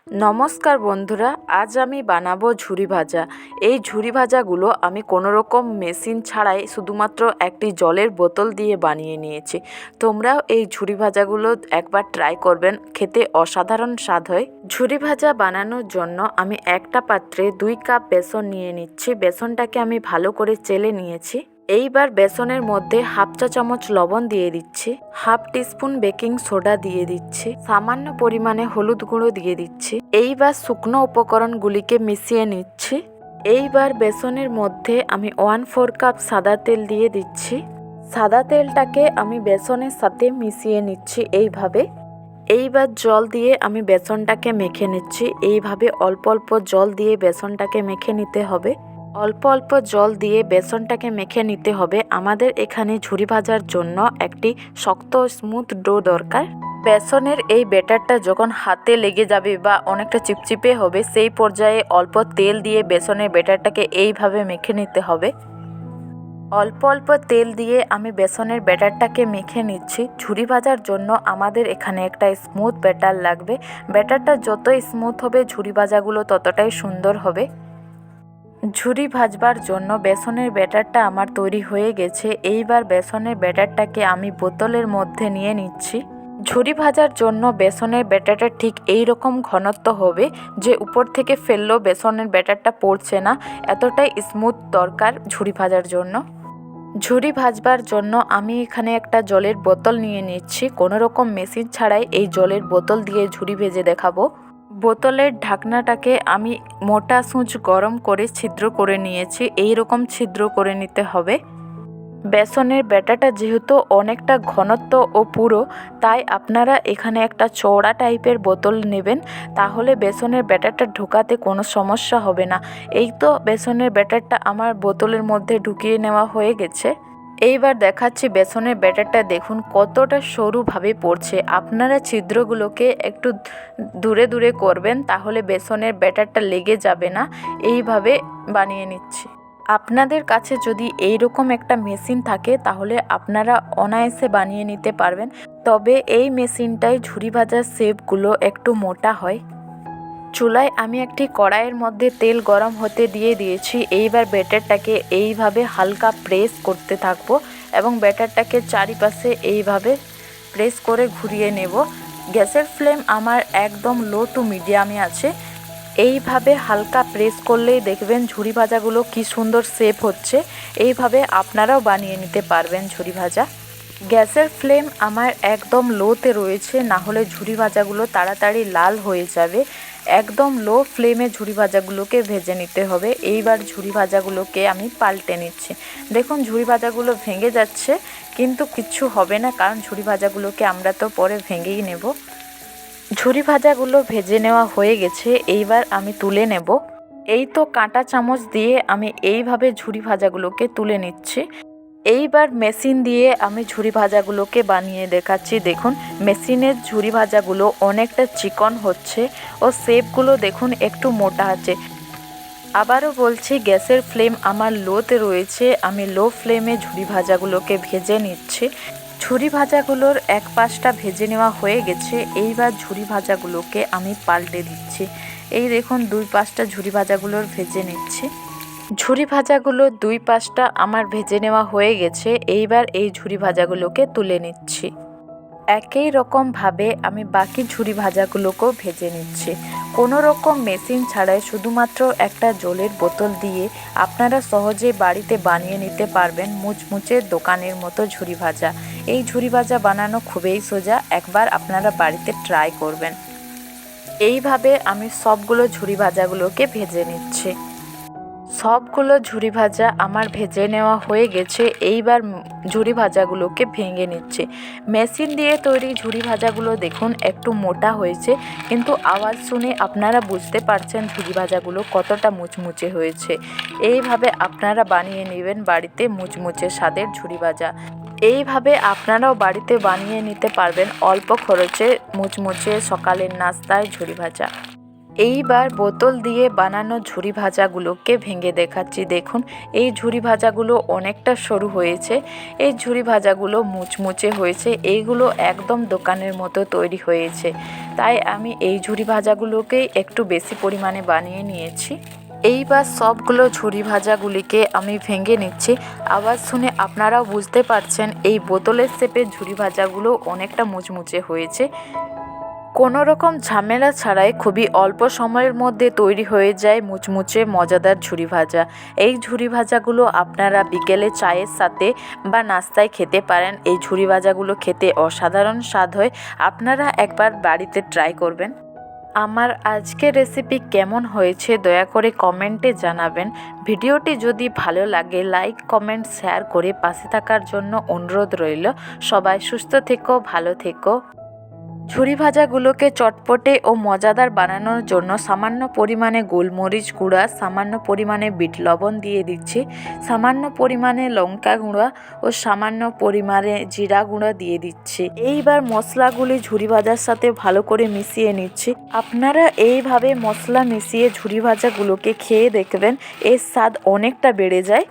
নমস্কার বন্ধুরা, আজ আমি বানাবো ঝুরি ভাজা। এই ঝুরি ভাজাগুলো আমি কোনো রকম মেশিন ছাড়াই শুধুমাত্র একটি জলের বোতল দিয়ে বানিয়ে নিয়েছি। তোমরাও এই ঝুরি ভাজাগুলো একবার ট্রাই করবেন, খেতে অসাধারণ স্বাদ হয়। ঝুরি ভাজা বানানোর জন্য আমি একটা পাত্রে 2 কাপ বেসন নিয়ে নিচ্ছি। বেসনটাকে আমি ভালো করে চেলে নিয়েছি। এইবার বেসনের মধ্যে হাফ চা চামচ লবণ দিয়ে দিচ্ছি, হাফ টিস্পুন বেকিং সোডা দিয়ে দিচ্ছি, সামান্য পরিমাণে হলুদ গুঁড়ো দিয়ে দিচ্ছি। এইবার শুকনো উপকরণগুলিকে মিশিয়ে নিচ্ছি। এইবার বেসনের মধ্যে আমি 1/4 কাপ সাদা তেল দিয়ে দিচ্ছি। সাদা তেলটাকে আমি বেসনের সাথে মিশিয়ে নিচ্ছি এইভাবে। এইবার জল দিয়ে আমি বেসনটাকে মেখে নিচ্ছি। এইভাবে অল্প অল্প জল দিয়ে বেসনটাকে মেখে নিতে হবে। অল্প অল্প জল দিয়ে বেসনটাকে মেখে নিতে হবে। আমাদের এখানে ঝুরি ভাজার জন্য একটি শক্ত স্মুথ ডো দরকার। বেসনের এই ব্যাটারটা যখন হাতে লেগে যাবে বা অনেকটা চিপচিপে হবে, সেই পর্যায়ে অল্প তেল দিয়ে বেসনের ব্যাটারটাকে এইভাবে মেখে নিতে হবে। অল্প অল্প তেল দিয়ে আমি বেসনের ব্যাটারটাকে মেখে নিচ্ছি। ঝুরি ভাজার জন্য আমাদের এখানে একটা স্মুথ ব্যাটার লাগবে। ব্যাটারটা যতই স্মুথ হবে ঝুরি ভাজাগুলো ততটাই সুন্দর হবে। ঝুরি ভাজবার জন্য বেসনের ব্যাটারটা আমার তৈরি হয়ে গেছে। এইবার বেসনের ব্যাটারটাকে আমি বোতলের মধ্যে নিয়ে নিচ্ছি। ঝুরি ভাজার জন্য বেসনের ব্যাটারটা ঠিক এই রকম ঘনত্ব হবে যে উপর থেকে ফেললেও বেসনের ব্যাটারটা পড়ছে না, এতটাই স্মুথ দরকার ঝুরি ভাজার জন্য। ঝুরি ভাজবার জন্য আমি এখানে একটা জলের বোতল নিয়ে নিচ্ছি। কোনো রকম মেশিন ছাড়াই এই জলের বোতল দিয়ে ঝুরি ভেজে দেখাবো। বোতলের ঢাকনাটাকে আমি মোটা সূঁচ গরম করে ছিদ্র করে নিয়েছি। এই রকম ছিদ্র করে নিতে হবে। বেসনের ব্যাটারটা যেহেতু অনেকটা ঘনত্ব ও পুরো, তাই আপনারা এখানে একটা চওড়া টাইপের বোতল নেবেন, তাহলে বেসনের ব্যাটারটা ঢোকাতে কোনো সমস্যা হবে না। এই তো বেসনের ব্যাটারটা আমার বোতলের মধ্যে ঢুকিয়ে নেওয়া হয়ে গেছে। এইবার দেখাচ্ছি বেসনের ব্যাটারটা দেখুন কতটা সরুভাবে পড়ছে। আপনারা ছিদ্রগুলোকে একটু দূরে দূরে করবেন, তাহলে বেসনের ব্যাটারটা লেগে যাবে না। এইভাবে বানিয়ে নিচ্ছি। আপনাদের কাছে যদি এই রকম একটা মেশিন থাকে তাহলে আপনারা অনায়াসে বানিয়ে নিতে পারবেন। তবে এই মেশিনটায় ঝুরি ভাজার শেপগুলো একটু মোটা হয়। চুলায় আমি একটি কড়াইয়ের মধ্যে তেল গরম হতে দিয়ে দিয়েছি। এইবার ব্যাটারটাকে এইভাবে হালকা প্রেস করতে থাকবো এবং ব্যাটারটাকে চারিপাশে এইভাবে প্রেস করে ঘুরিয়ে নেব। গ্যাসের ফ্লেম আমার একদম লো টু মিডিয়ামে আছে। এইভাবে হালকা প্রেস করলেই দেখবেন ঝুরি ভাজাগুলো কি সুন্দর শেপ হচ্ছে। এইভাবে আপনারাও বানিয়ে নিতে পারবেন ঝুরি ভাজা। গ্যাসের ফ্লেম আমার একদম লোতে রয়েছে, না হলে ঝুরি ভাজাগুলো তাড়াতাড়ি লাল হয়ে যাবে। একদম লো ফ্লেমে ঝুরি ভাজাগুলোকে ভেজে নিতে হবে। এইবার ঝুরি ভাজাগুলোকে আমি পাল্টে নিচ্ছি। দেখুন ঝুরি ভাজাগুলো ভেঙে যাচ্ছে, কিন্তু কিচ্ছু হবে না, কারণ ঝুরি ভাজাগুলোকে আমরা তো পরে ভেঙেই নেব। ঝুরি ভাজাগুলো ভেজে নেওয়া হয়ে গেছে। এইবার আমি তুলে নেব। এই তো কাঁটা চামচ দিয়ে আমি এইভাবে ঝুরি ভাজাগুলোকে তুলে নিচ্ছি। এইবার মেশিন দিয়ে আমি ঝুরি ভাজাগুলোকে বানিয়ে দেখাচ্ছি। দেখুন মেশিনের ঝুরি ভাজাগুলো অনেকটা চিকন হচ্ছে ও শেপগুলো দেখুন একটু মোটা আছে। আবারও বলছি, গ্যাসের ফ্লেম আমার লোতে রয়েছে। আমি লো ফ্লেমে ঝুরি ভাজাগুলোকে ভেজে নিচ্ছি। ঝুরি ভাজাগুলোর এক পাশটা ভেজে নেওয়া হয়ে গেছে। এইবার ঝুরি ভাজাগুলোকে আমি পাল্টে দিচ্ছি। এই দেখুন 2 পাশটা ঝুরি ভাজাগুলোর ভেজে নিচ্ছি। ঝুরি ভাজাগুলোর 2 পাশটা আমার ভেজে নেওয়া হয়ে গেছে। এইবার এই ঝুরি ভাজাগুলোকে তুলে নিচ্ছি। একই রকমভাবে আমি বাকি ঝুরি ভাজাগুলোকেও ভেজে নিচ্ছি। কোনো রকম মেশিন ছাড়াই শুধুমাত্র একটা জলের বোতল দিয়ে আপনারা সহজে বাড়িতে বানিয়ে নিতে পারবেন মুচমুচে দোকানের মতো ঝুরি ভাজা। এই ঝুরি ভাজা বানানো খুবই সোজা, একবার আপনারা বাড়িতে ট্রাই করবেন। এইভাবে আমি সবগুলো ঝুরি ভাজাগুলোকে ভেজে নিচ্ছি। সবগুলো ঝুরি ভাজা আমার ভেজে নেওয়া হয়ে গেছে। এইবার ঝুরি ভাজাগুলোকে ভেঙে নিচ্ছে। মেশিন দিয়ে তৈরি ঝুরি ভাজাগুলো দেখুন একটু মোটা হয়েছে, কিন্তু আওয়াজ শুনে আপনারা বুঝতে পারছেন ঝুরি ভাজাগুলো কতটা মুচমুচে হয়েছে। এইভাবে আপনারা বানিয়ে নেবেন বাড়িতে মুচমুচে স্বাদের ঝুরি ভাজা। এইভাবে আপনারাও বাড়িতে বানিয়ে নিতে পারবেন অল্প খরচে মুচমুচে সকালের নাস্তায় ঝুরি ভাজা। এইবার বোতল দিয়ে বানানো ঝুরি ভাজাগুলোকে ভেঙে দেখাচ্ছি। দেখুন এই ঝুরি ভাজাগুলো অনেকটা সরু হয়েছে, এই ঝুরি ভাজাগুলো মুচমুচে হয়েছে, এইগুলো একদম দোকানের মতো তৈরি হয়েছে। তাই আমি এই ঝুরি ভাজাগুলোকেই একটু বেশি পরিমাণে বানিয়ে নিয়েছি। এইবার সবগুলো ঝুরি ভাজাগুলিকে আমি ভেঙে নিচ্ছি। আওয়াজ শুনে আপনারাও বুঝতে পারছেন এই বোতলের শেপের ঝুরি ভাজাগুলো অনেকটা মুচমুচে হয়েছে। কোনো রকম ঝামেলা ছাড়াই খুবই অল্প সময়ের মধ্যে তৈরি হয়ে যায় মুচমুচে মজাদার ঝুরি ভাজা। এই ঝুরি ভাজাগুলো আপনারা বিকেলে চায়ের সাথে বা নাস্তায় খেতে পারেন। এই ঝুরি ভাজাগুলো খেতে অসাধারণ স্বাদ হয়, আপনারা একবার বাড়িতে ট্রাই করবেন। আমার আজকের রেসিপি কেমন হয়েছে দয়া করে কমেন্টে জানাবেন। ভিডিওটি যদি ভালো লাগে লাইক কমেন্ট শেয়ার করে পাশে থাকার জন্য অনুরোধ রইল। সবাই সুস্থ থেকো, ভালো থেকো। ঝুরি ভাজাগুলোকে চটপটে ও মজাদার বানানোর জন্য সামান্য পরিমাণে গোলমরিচ গুঁড়া, সামান্য পরিমাণে বিট লবণ দিয়ে দিচ্ছি, সামান্য পরিমাণে লঙ্কা গুঁড়া ও সামান্য পরিমাণে জিরা গুঁড়া দিয়ে দিচ্ছি। এইবার মশলাগুলি ঝুরি ভাজার সাথে ভালো করে মিশিয়ে নিচ্ছি। আপনারা এইভাবে মশলা মিশিয়ে ঝুরি ভাজাগুলোকে খেয়ে দেখবেন, এর স্বাদ অনেকটা বেড়ে যায়।